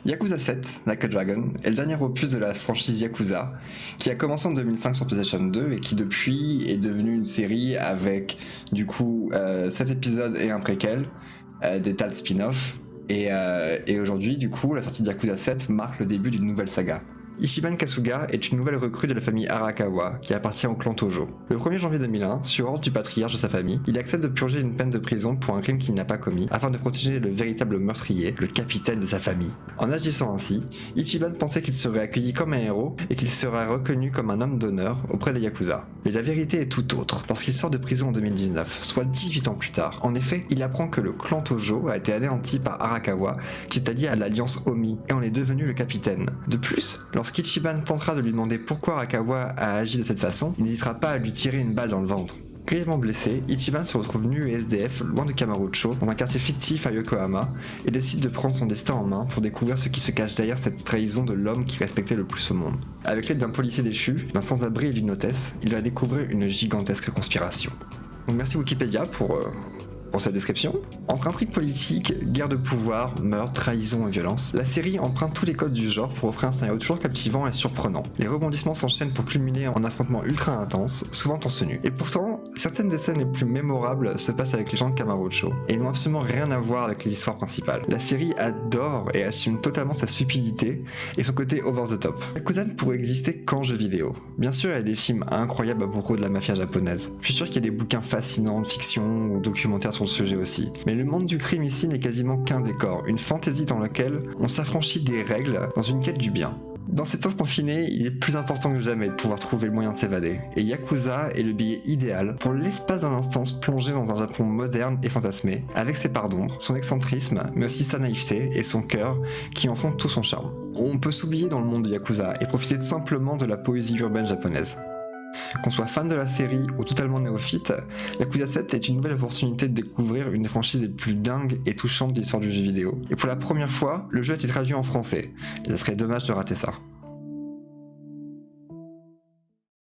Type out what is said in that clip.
Yakuza 7, Like a Dragon, est le dernier opus de la franchise Yakuza, qui a commencé en 2005 sur PlayStation 2 et qui depuis est devenue une série avec du coup 7 épisodes et un préquel, des tas de spin-offs, et aujourd'hui du coup la sortie de Yakuza 7 marque le début d'une nouvelle saga. Ichiban Kasuga est une nouvelle recrue de la famille Arakawa qui appartient au clan Tojo. Le 1er janvier 2001, sur ordre du patriarche de sa famille, il accepte de purger une peine de prison pour un crime qu'il n'a pas commis afin de protéger le véritable meurtrier, le capitaine de sa famille. En agissant ainsi, Ichiban pensait qu'il serait accueilli comme un héros et qu'il serait reconnu comme un homme d'honneur auprès des Yakuza. Mais la vérité est tout autre. Lorsqu'il sort de prison en 2019, soit 18 ans plus tard, en effet, il apprend que le clan Tojo a été anéanti par Arakawa qui s'est allié à l'alliance Omi et en est devenu le capitaine. De plus, lorsqu'Ichiban tentera de lui demander pourquoi Arakawa a agi de cette façon, il n'hésitera pas à lui tirer une balle dans le ventre. Grièvement blessé, Ichiban se retrouve nu et SDF loin de Kamurocho, dans un quartier fictif à Yokohama, et décide de prendre son destin en main pour découvrir ce qui se cache derrière cette trahison de l'homme qu'il respectait le plus au monde. Avec l'aide d'un policier déchu, d'un sans-abri et d'une hôtesse, il va découvrir une gigantesque conspiration. Donc merci Wikipédia pour cette description. Entre intrigue politique, guerre de pouvoir, meurtre, trahison et violence, la série emprunte tous les codes du genre pour offrir un scénario toujours captivant et surprenant. Les rebondissements s'enchaînent pour culminer en affrontements ultra intenses, souvent tense-nus. Et pourtant, certaines des scènes les plus mémorables se passent avec les gens de Kamurocho et n'ont absolument rien à voir avec l'histoire principale. La série adore et assume totalement sa stupidité et son côté over the top. Yakuza ne pourrait exister qu'en jeu vidéo. Bien sûr, il y a des films incroyables à propos de la mafia japonaise. Je suis sûr qu'il y a des bouquins fascinants de fiction ou documentaires sur le sujet aussi. Mais le monde du crime ici n'est quasiment qu'un décor, une fantaisie dans laquelle on s'affranchit des règles dans une quête du bien. Dans ces temps confinés, il est plus important que jamais de pouvoir trouver le moyen de s'évader, et Yakuza est le billet idéal pour l'espace d'un instant se plonger dans un Japon moderne et fantasmé, avec ses parts d'ombre, son excentrisme, mais aussi sa naïveté et son cœur qui en font tout son charme. On peut s'oublier dans le monde de Yakuza et profiter simplement de la poésie urbaine japonaise. Qu'on soit fan de la série ou totalement néophyte, Yakuza 7 est une nouvelle opportunité de découvrir une des franchises les plus dingues et touchantes de l'histoire du jeu vidéo. Et pour la première fois, le jeu a été traduit en français, et ça serait dommage de rater ça.